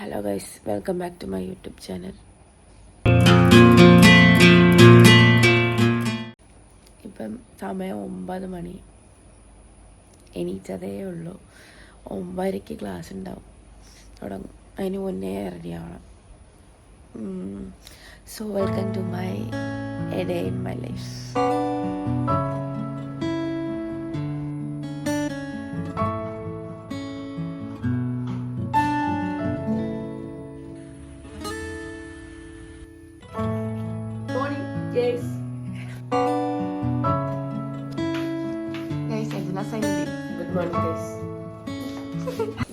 Hello guys, welcome back to my YouTube channel. ഇപ്പം സമയം 9 മണി. എണീറ്റതേ ഉള്ളൂ. 9:30 ക്ലാസ് ഉണ്ടാവും, തുടങ്ങും. അതിന് മുന്നേ റെഡി ആവണം. So welcome to my a day in my life.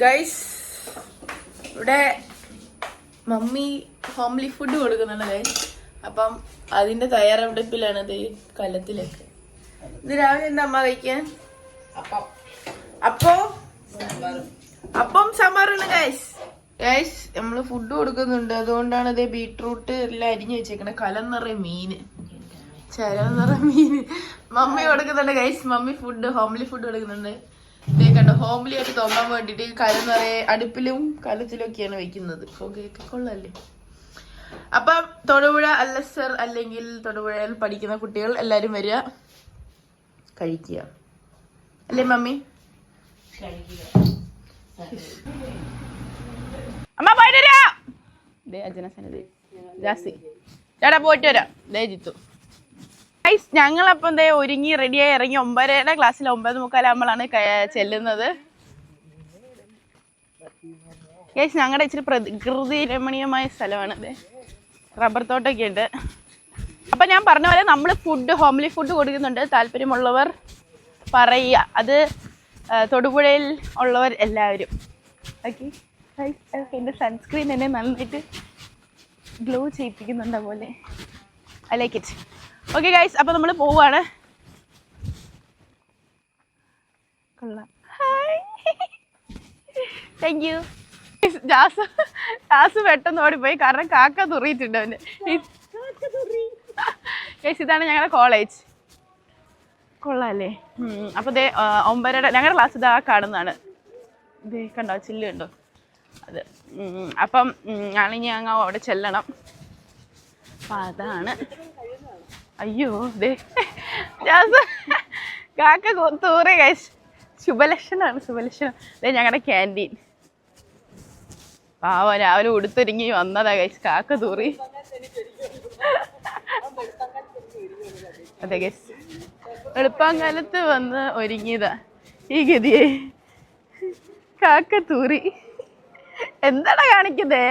Guys, ഇവിടെ മമ്മി ഹോംലി ഫുഡ് കൊടുക്കുന്നുണ്ട് ഗൈസ്. അപ്പം അതിന്റെ തയ്യാറെടുപ്പിലാണ് ഇത്. കലത്തിലേക്ക് ഇത് രാവിലെ എന്താ അമ്മ കഴിക്കാൻ? അപ്പം സാമ്പാറാണ് ഗൈസ്. ഗൈസ്, നമ്മള് ഫുഡ് കൊടുക്കുന്നുണ്ട്, അതുകൊണ്ടാണ് ഇത് ബീട്രൂട്ട് എല്ലാം അരിഞ്ഞു വെച്ചേക്കണേ. കലം നിറയെ മീന്, ചരം നിറയെ മീന് മമ്മി കൊടുക്കുന്നുണ്ട് guys. Mummy food homely food കൊടുക്കുന്നുണ്ട്. ഇതേ കണ്ടോ, ഹോംലി ആയിട്ട് തോന്നാൻ വേണ്ടിട്ട് കലം നിറയെ അടുപ്പിലും കലത്തിലും ഒക്കെയാണ് വെക്കുന്നത്. പുകയൊക്കെ കൊള്ളല്ലേ. അപ്പം തൊടുപുഴ അല്ലസർ അല്ലെങ്കിൽ തൊടുപുഴയിൽ പഠിക്കുന്ന കുട്ടികൾ എല്ലാരും വരിക, കഴിക്കുക. അല്ലേ മമ്മി? അമ്മ പോയിട്ട് വരാം. അജനസനത് ജാസി ചേട്ടാ പോയിട്ട് വരാം. ദേ ജിത്തു. ഞങ്ങളപ്പം ദേ ഒരുങ്ങി റെഡിയായി ഇറങ്ങി. 9:30 ക്ലാസ്സിൽ 9:45 ചെല്ലുന്നത്. ഗൈസ്, ഞങ്ങളുടെ ഇച്ചിരി പ്രകൃതി രമണീയമായ സ്ഥലമാണ്. അതെ, റബ്ബർ തോട്ടമൊക്കെ ഉണ്ട്. അപ്പം ഞാൻ പറഞ്ഞ പോലെ നമ്മൾ ഹോംലി ഫുഡ് കൊടുക്കുന്നുണ്ട്. താല്പര്യമുള്ളവർ പറയുക. അത് തൊടുപുഴയിൽ ഉള്ളവർ എല്ലാവരും. ഓക്കെ. എൻ്റെ സൺസ്ക്രീൻ എന്നെ നന്നായിട്ട് ഗ്ലോ ചെയ്യിപ്പിക്കുന്നുണ്ട് പോലെ. I like it. Okay guys, അപ്പോൾ നമ്മൾ പോവാണ്. കൊള്ളാം. Thank you. ജാസ് പെട്ടെന്ന് ഓടിപ്പോയി, കാരണം കാക്ക തുറിയിട്ടുണ്ട് അവന്. ഗൈസ്, ഇതാണ് ഞങ്ങളുടെ കോളേജ്. കൊള്ളാല്ലേ? അപ്പോൾ ദേ 9:30 ഞങ്ങളുടെ ക്ലാസ് ഇതാ കാണുന്നതാണ്. ഇതേ കണ്ടോ, ചില്ല് കണ്ടോ അത്. അപ്പം ഞാനിനി അങ്ങ് അവിടെ ചെല്ലണം. അപ്പം അതാണ്. അയ്യോ ദേ കാക്ക തൂറി ഗൈസ്. ശുഭലക്ഷണമാണ്, ശുഭലക്ഷണം. അതെ ഞങ്ങളുടെ ക്യാൻറ്റീൻ. പാവ രാവിലെ ഉടുത്തൊരുങ്ങി വന്നതാ ഗൈസ്, കാക്ക തൂറി. അതെ ഗൈസ്, എളുപ്പകാലത്ത് വന്ന് ഒരുങ്ങിയതാ. ഈ ഗതിയെ കാക്ക തൂറി. എന്താടാ കാണിക്കുന്നേ?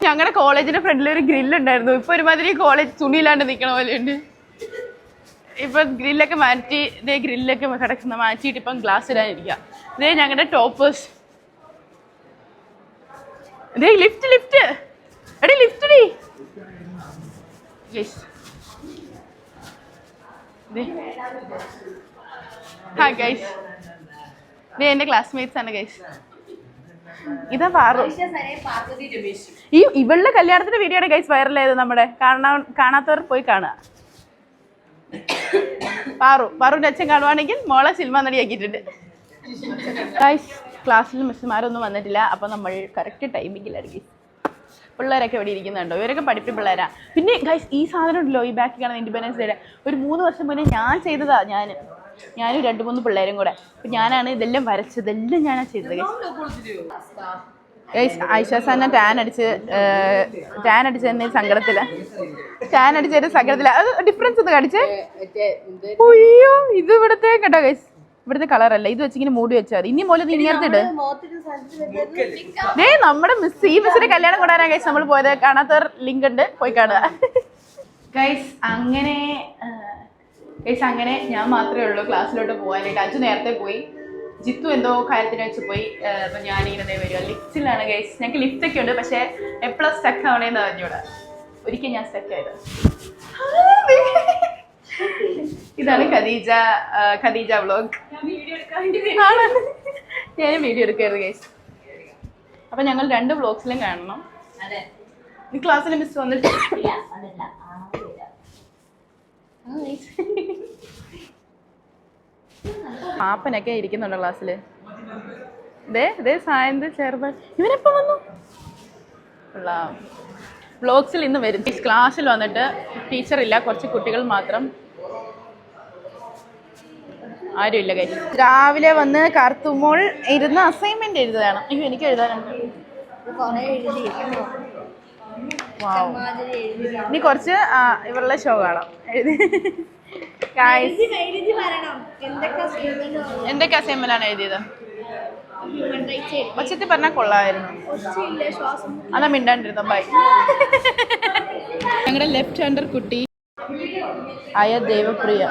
ഞങ്ങളുടെ കോളേജിന്റെ ഫ്രണ്ടിൽ ഒരു ഗ്രില്ലുണ്ടായിരുന്നു. ഇപ്പൊ ഒരുമാതിരി കോളേജ് തുണിയിലാണ്ട് നിൽക്കണ പോലെയുണ്ട്. ഇപ്പൊ ഗ്രില്ലൊക്കെ മാറ്റി, ഇതേ ഗ്രില്ലൊക്കെ കിടക്കുന്ന മാറ്റിയിട്ട് ഇപ്പം ഗ്ലാസ് ഇടാനിരിക്കുക. ഇതേ ഞങ്ങളുടെ ടോപ്പേഴ്സ്. ഇതേ ലിഫ്റ്റ് ലിഫ്റ്റ് എടേ ലിഫ്റ്റ് ഡി. ഹാ ഗൈസ്, ഇതേ എൻ്റെ ക്ലാസ്മേറ്റ്സ് ആണ് ഗൈസ്. ഇതാ പാറു. ഈ ഇവളുടെ കല്യാണത്തിന്റെ വീഡിയോ ആണ് ഗൈസ് വൈറലായത്. നമ്മുടെ കാണാത്തവർ പോയി കാണുക. പാറുവിന്റെ അച്ഛൻ കാണുവാണെങ്കിൽ മോളെ സിനിമ നടിയാക്കിയിട്ടുണ്ട് ഗൈസ്. ക്ലാസ്സിൽ മിസ്സുമാരൊന്നും വന്നിട്ടില്ല. അപ്പം നമ്മൾ കറക്റ്റ് ടൈമിങ്ങിലാണ് ഗൈസ്. പിള്ളേരൊക്കെ ഇവിടെ ഇരിക്കുന്നുണ്ടോ? ഇവരൊക്കെ പഠിപ്പിച്ച പിള്ളേരാ. പിന്നെ ഗൈസ്, ഈ സാധനം ഉണ്ടല്ലോ, ഈ ബാക്കിൽ കാണുന്ന ഇൻഡിപെൻഡൻസ് ഡേയുടെ ഒരു 3 വർഷം മുന്നേ ഞാൻ ചെയ്തതാ. ഞാനും 2-3 പിള്ളേരും കൂടെ. അപ്പം ഞാനാണ് ഇതെല്ലാം വരച്ചത്. ഇതെല്ലാം ഞാനാണ് ചെയ്തത് ഗൈസ്. ഐഷാസാനെ ടാൻ അടിച്ചതിൻ്റെ സങ്കടത്തില. അത് ഡിഫറൻസ് ഒന്ന് കാണിച്ചേ. അയ്യോ, ഇത് ഇവിടുത്തെ കേട്ടോ ഗൈസ്, ഇവിടുത്തെ കളറല്ല. ഇത് വെച്ചിങ്ങനെ മൂടി വെച്ചാൽ മതി. ഇനി മോലെ ഇങ്ങനത്തെ നമ്മുടെ മിസ് ഈ മിസ്സിന്റെ കല്യാണം കൂടാനാ ഗൈസ് നമ്മൾ പോയത്. കാണാത്തവർ ലിങ്ക് ഉണ്ട്, പോയി കാണുക ഗൈസ്. അങ്ങനെ ഞാൻ മാത്രമേ ഉള്ളൂ ക്ലാസ്സിലോട്ട് പോകാനായിട്ട്. അജു നേരത്തെ പോയി, ജിത്തു എന്തോ കാര്യത്തിന് വെച്ച് പോയി. അപ്പം ഞാനിങ്ങനെ വരിക. ലിഫ്റ്റിലാണ് ഗൈസ്. ഞങ്ങൾക്ക് ലിഫ്റ്റൊക്കെ ഉണ്ട്, പക്ഷേ എപ്പോഴും സ്റ്റക്ക് ആവണേന്ന് പറഞ്ഞൂടെ. ഒരിക്കൽ ഞാൻ സ്റ്റക്ക് ആയത്. ഇതാണ് ഖദീജ വ്ളോഗ്. ഞാൻ വീഡിയോ എടുക്കരുത് ഗൈസ്. അപ്പം ഞങ്ങൾ 2 വ്ളോഗ്സിലും കാണണം. ഈ ക്ലാസ്സിലെ മിസ് വന്നിട്ട് പാപ്പനൊക്കെ ഇരിക്കുന്നുണ്ടോ ക്ലാസ്സിൽ? സായന്ത് ചേർന്ന് ഇവരെപ്പം വന്നു വ്ലോഗ്സിൽ ഇന്ന് വരും. ക്ലാസ്സിൽ വന്നിട്ട് ടീച്ചറില്ല, കുറച്ച് കുട്ടികൾ മാത്രം, ആരുമില്ല. കാര്യം രാവിലെ വന്ന് കാർത്തുമോൾ ഇരുന്ന് അസൈൻമെന്റ് എഴുതുകയാണ്. അയ്യോ എനിക്ക് എഴുതാനുണ്ട്. നീ കുറച്ച് ഇവരുടെ ഷോ കാണാം. എന്തൊക്കെ അസൈൻമെന്റ് ആണ് എഴുതിയത്? ഒച്ചത്തിൽ പറഞ്ഞാൽ കൊള്ളായിരുന്നു. അതാ മിണ്ടാണ്ടിരുന്ന. ബൈ. ഞങ്ങളുടെ ലെഫ്റ്റ് ഹാൻഡർ കുട്ടി ആയ ദേവപ്രിയ,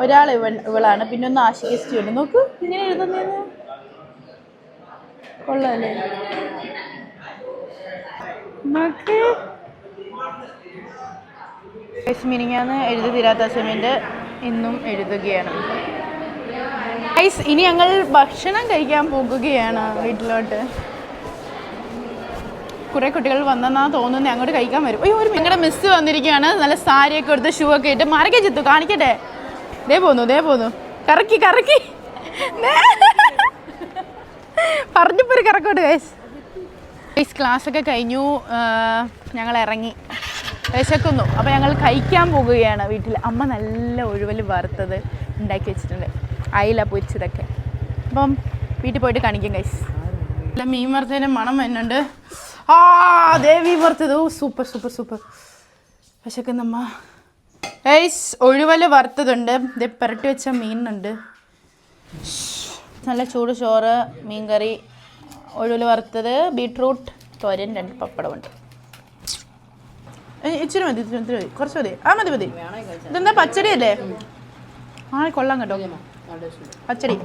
ഒരാൾ ഇവളാണ്, പിന്നെ ഒന്ന് ആശിക്കുന്നു. നോക്ക് ഇങ്ങനെ എഴുതുന്നേന്ന്. കൊള്ളാല്ലേ? മിനിങ്ങാന്ന് എഴുതി തീരാത്ത അസൈൻമെന്റ് ഇന്നും എഴുതുകയാണ്. ഇനി ഞങ്ങൾ ഭക്ഷണം കഴിക്കാൻ പോകുകയാണ് വീട്ടിലോട്ട്. കുറെ കുട്ടികൾ വന്നെന്നാ തോന്നുന്നത്, അങ്ങോട്ട് കഴിക്കാൻ വരും. അയ്യോ, ഒരു നിങ്ങളുടെ മിസ് വന്നിരിക്കുകയാണ്. നല്ല സാരിയൊക്കെ എടുത്ത് ഷൂ ഒക്കെ ഇട്ട്. മറക്കെ ചിത്തു കാണിക്കട്ടെ. ദേ പോന്നു കറക്കി പറഞ്ഞപ്പോ ഒരു കറക്കോട്ട്. ഗൈസ് ക്ലാസ്സൊക്കെ കഴിഞ്ഞു, ഞങ്ങൾ ഇറങ്ങി. വിശക്കുന്നു. അപ്പോൾ ഞങ്ങൾ കഴിക്കാൻ പോകുകയാണ് വീട്ടിൽ. അമ്മ നല്ല ഒഴുവൽ വറുത്തത് ഉണ്ടാക്കി വെച്ചിട്ടുണ്ട്, അയില പൊരിച്ചതൊക്കെ. അപ്പം വീട്ടിൽ പോയിട്ട് കാണിക്കാം ഗൈസ്. നല്ല മീൻ വറുത്തതിൻ്റെ മണം വരുന്നുണ്ട്. മീൻ വറുത്തത് സൂപ്പർ. വിശക്കുന്നമ്മ. ഗൈസ് ഒഴുവൽ വറുത്തതുണ്ട്, ഇത് പുരട്ടി വെച്ച മീനുണ്ട്, നല്ല ചൂട് ചോറ്, മീൻകറി, ഒഴുവൽ വറുത്തത്, ബീട്രൂട്ട് തോരൻ, 2 പപ്പടമുണ്ട്. ഇച്ചിരി മതി, കുറച്ച് മതി. മതി. ഇതെന്താ പച്ചടി അല്ലേ? കൊള്ളാം കേട്ടോ പച്ചടി.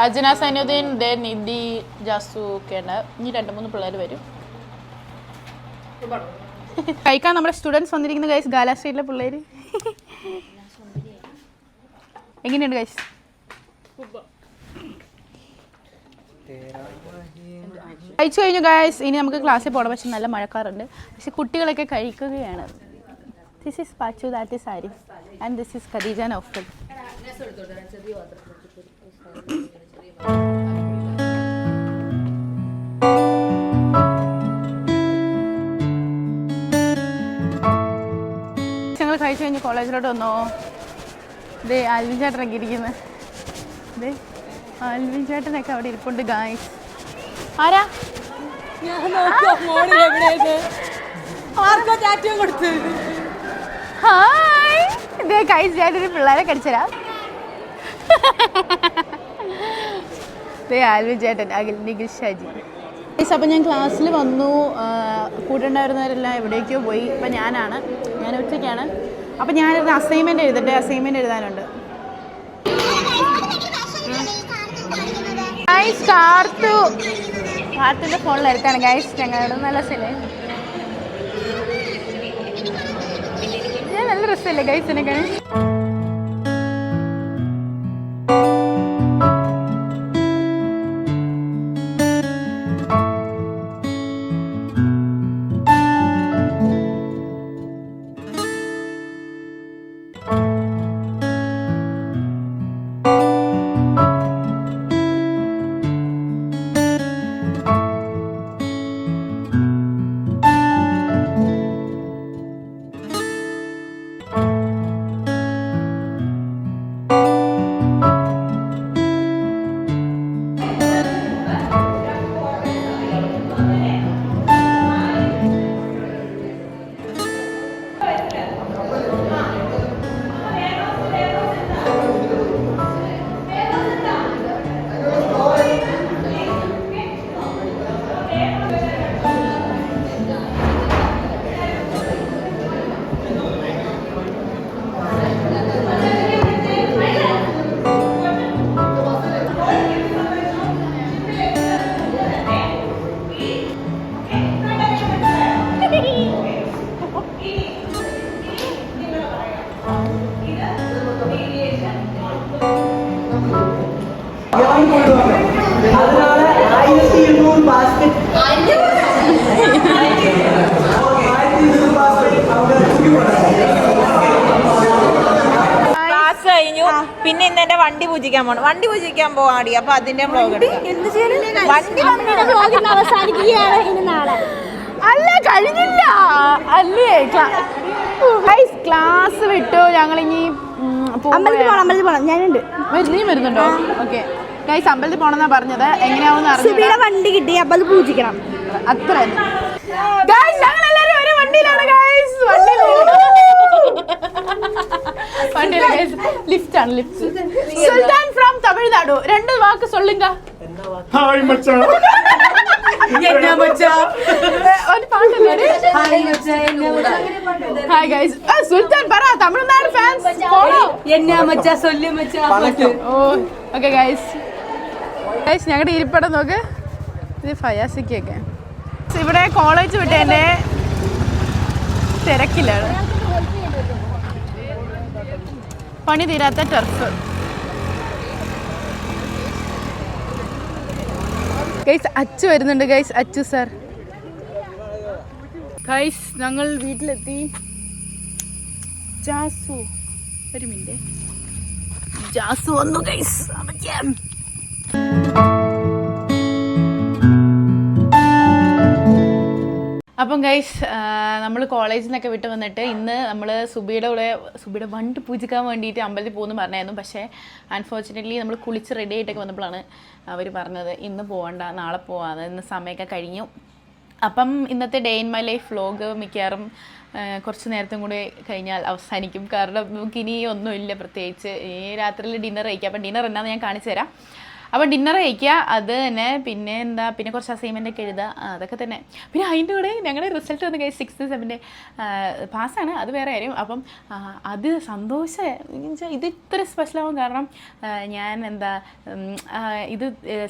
അജ്ന, സൈനുദ്ദീൻ, നിധി, ജാസു ഒക്കെ ഉണ്ട്. ഇനി 2-3 പിള്ളേർ വരും കഴിക്കാൻ. നമ്മുടെ സ്റ്റുഡൻസ് വന്നിരിക്കുന്ന ഗൈസ്, ഗാലാ സ്ട്രീറ്റിലെ പിള്ളേർ. എങ്ങനെയുണ്ട് ഗൈസ്? കഴിച്ചു കഴിഞ്ഞു ഗൈസ്. ഇനി നമുക്ക് ക്ലാസ്സിൽ പോകണം. പക്ഷെ നല്ല മഴക്കാറുണ്ട്. പക്ഷെ കുട്ടികളൊക്കെ കഴിക്കുകയാണ്. This is Pachu, that is Arif, and this is Khadeeja Noufal. ഞങ്ങൾ കഴിച്ചു കഴിഞ്ഞ് കോളേജിലോട്ട് വന്നോ. ഇതേ ആൽവിൻ ചേട്ടനൊക്കെ ഇരിക്കുന്നത്. ഇതേ ആൽവിൻ ചേട്ടനൊക്കെ അവിടെ ഇരിപ്പുണ്ട് ഗായ്സ്. ആരാ? ഹായ്. ഇതേ ഗൈസ് ചേട്ടന് പിള്ളേരെ കടിച്ചരാ. ഇതേ ആൽവിൻ ചേട്ടൻ, നിഖിൽ ഷാജി. അപ്പം ഞാൻ ക്ലാസ്സിൽ വന്നു. കൂടെ ഉണ്ടായിരുന്നവരെല്ലാം എവിടേക്കോ പോയി. ഇപ്പം ഞാൻ ഒറ്റയ്ക്കാണ്. അപ്പം ഞാനൊരു അസൈൻമെൻറ്റ് എഴുതാനുണ്ട്. കാർത്തിൻ്റെ ഫോണിൽ എടുത്താണ് ഗൈസ്. ഞങ്ങളുടെ നല്ല രസമല്ലേ? നല്ല രസമല്ലേ ഗൈസിനൊക്കെ? പിന്നെ ഇന്ന് എന്റെ വണ്ടി പൂജിക്കാൻ പോകണം. വണ്ടി പൂജിക്കാൻ പോവാടി. അപ്പൊ അതിന്റെ വ്ലോഗ് വണ്ടി അവസാനിക്കുകയാണ് ഇനി നാളെ. അല്ല കഴിഞ്ഞില്ല അല്ലേ? ക്ലാസ് വിട്ടു ഞങ്ങളിനി അമ്പലത്തിൽ പോണം. ഞാനുണ്ട്. നീ വരുന്നുണ്ടോ? ഓക്കെ ഗൈസ്, അമ്പലത്തിൽ പോണെന്നാ പറഞ്ഞത്. എങ്ങനെയാവുന്ന സുബിയുടെ വണ്ടി കിട്ടി, അപ്പൊ അത് പൂജിക്കണം. അത്ര ഞങ്ങളെല്ലാരും ഒരു വണ്ടിയിലാണ് ഗൈസ്. വണ്ടിയില ഗൈസ്. ലിഫ്റ്റ് ആണ്, ലിഫ്റ്റ്. Sultan from Tamil Nadu. രണ്ട് വാക്ക് സൊല്ലുങ്ക. ഹായ് മച്ചാ. ഒരു പാട്ടല്ലേ? Hi guys. സുൽത്താൻ പറ, Tamil Nadu fans okay guys. Guys ഞങ്ങളുടെ ഇരിപ്പടം നോക്ക്. ഇത് ഫയാസിക്കൊക്കെ ഇവിടെ കോളേജ് വിട്ടതിൻ്റെ തിരക്കിലാണ്. പണി തീരാത്ത ടർഫ്. ഗൈസ് അച്ചു വരുന്നുണ്ട് ഗൈസ്. അച്ചു സാർ. ഗൈസ് ഞങ്ങൾ വീട്ടിലെത്തി. ജാസു ഒരു മിനിറ്റ്. ജാസു വന്നു ഗൈസ്. അപ്പം ഗൈസ് നമ്മൾ കോളേജിൽ നിന്നൊക്കെ വിട്ട് വന്നിട്ട് ഇന്ന് നമ്മൾ സുബിയുടെ വണ്ടി പൂജിക്കാൻ വേണ്ടിയിട്ട് അമ്പലത്തിൽ പോകുന്നു പറഞ്ഞായിരുന്നു. പക്ഷേ അൺഫോർച്ചുനേറ്റ്ലി നമ്മൾ കുളിച്ച് റെഡി ആയിട്ടൊക്കെ വന്നപ്പോഴാണ് അവർ പറഞ്ഞത് ഇന്ന് പോകണ്ട, നാളെ പോവാതെ, ഇന്ന് സമയമൊക്കെ കഴിഞ്ഞു. അപ്പം ഇന്നത്തെ day in my life vlog മിക്കവാറും കുറച്ച് നേരത്തും കൂടി കഴിഞ്ഞാൽ അവസാനിക്കും. കാരണം നമുക്കിനി ഒന്നുമില്ല പ്രത്യേകിച്ച്. ഈ രാത്രിയിൽ ഡിന്നർ കഴിക്കാം. അപ്പം ഡിന്നർ എന്നാന്ന് ഞാൻ കാണിച്ചു തരാം. അപ്പോൾ ഡിന്നർ കഴിക്കുക, അത് തന്നെ. പിന്നെ എന്താ, പിന്നെ കുറച്ച് അസൈൻമെൻ്റൊക്കെ എഴുതുക, അതൊക്കെ തന്നെ. പിന്നെ അതിൻ്റെ കൂടെ ഞങ്ങളുടെ റിസൾട്ട് വന്ന് കഴിച്ച് 6th സെമ്മിൻ്റെ പാസ്സാണ്, അത് വേറെ കാര്യം. അപ്പം അത് സന്തോഷം. ഇത് ഇത്ര സ്പെഷ്യലാവും കാരണം ഞാൻ എന്താ ഇത്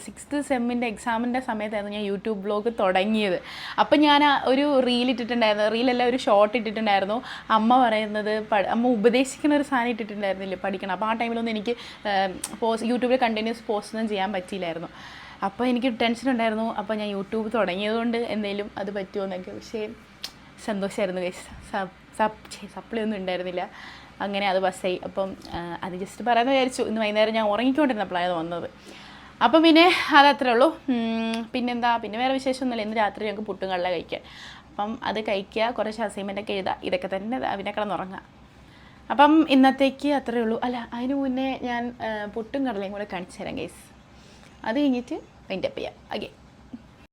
6th സെമ്മിൻ്റെ എക്സാമിൻ്റെ സമയത്തായിരുന്നു ഞാൻ യൂട്യൂബ് ബ്ലോഗ് തുടങ്ങിയത്. അപ്പം ഞാൻ ഒരു റീൽ ഇട്ടിട്ടുണ്ടായിരുന്നു. റീലല്ല, ഒരു ഷോർട്ട് ഇട്ടിട്ടുണ്ടായിരുന്നു. അമ്മ പറയുന്നത് അമ്മ ഉപദേശിക്കുന്ന ഒരു സാധനം ഇട്ടിട്ടുണ്ടായിരുന്നില്ലേ, പഠിക്കണം. അപ്പോൾ ആ ടൈമിലൊന്നും എനിക്ക് യൂട്യൂബിൽ കണ്ടിന്യൂസ് പോസ്റ്റ് ചെയ്യാൻ പറ്റിയില്ലായിരുന്നു. അപ്പോൾ എനിക്ക് ടെൻഷൻ ഉണ്ടായിരുന്നു. അപ്പോൾ ഞാൻ യൂട്യൂബ് തുടങ്ങിയതുകൊണ്ട് എന്തെങ്കിലും അത് പറ്റുമോ എന്നൊക്കെ. പക്ഷേ സന്തോഷമായിരുന്നു ഗൈസ്. സപ്ലി ഒന്നും ഉണ്ടായിരുന്നില്ല. അങ്ങനെ അത് ബസ്സായി. അപ്പം അത് ജസ്റ്റ് പറയാമെന്ന് വിചാരിച്ചു. ഇന്ന് വൈകുന്നേരം ഞാൻ ഉറങ്ങിക്കൊണ്ടിരുന്നപ്പോഴാണ് അത് വന്നത്. അപ്പം പിന്നെ അതത്രേ ഉള്ളൂ. പിന്നെന്താ, പിന്നെ വേറെ വിശേഷമൊന്നുമില്ല. ഇന്ന് രാത്രി ഞങ്ങൾക്ക് പുട്ടും കടല കഴിക്കാൻ. അപ്പം അത് കഴിക്കുക, കുറച്ച് അസൈൻമെൻ്റൊക്കെ എഴുതുക, ഇതൊക്കെ തന്നെ. പിന്നെ കിടന്നുറങ്ങുക. അപ്പം ഇന്നത്തേക്ക് അത്രയേ ഉള്ളൂ. അല്ല, അതിന് മുന്നേ ഞാൻ പുട്ടും കടലയും കൂടെ കാണിച്ചു തരാം ഗൈസ്. അത് കഴിഞ്ഞിട്ട് വൈൻഡപ്പ് ചെയ്യാം. ഓക്കെ.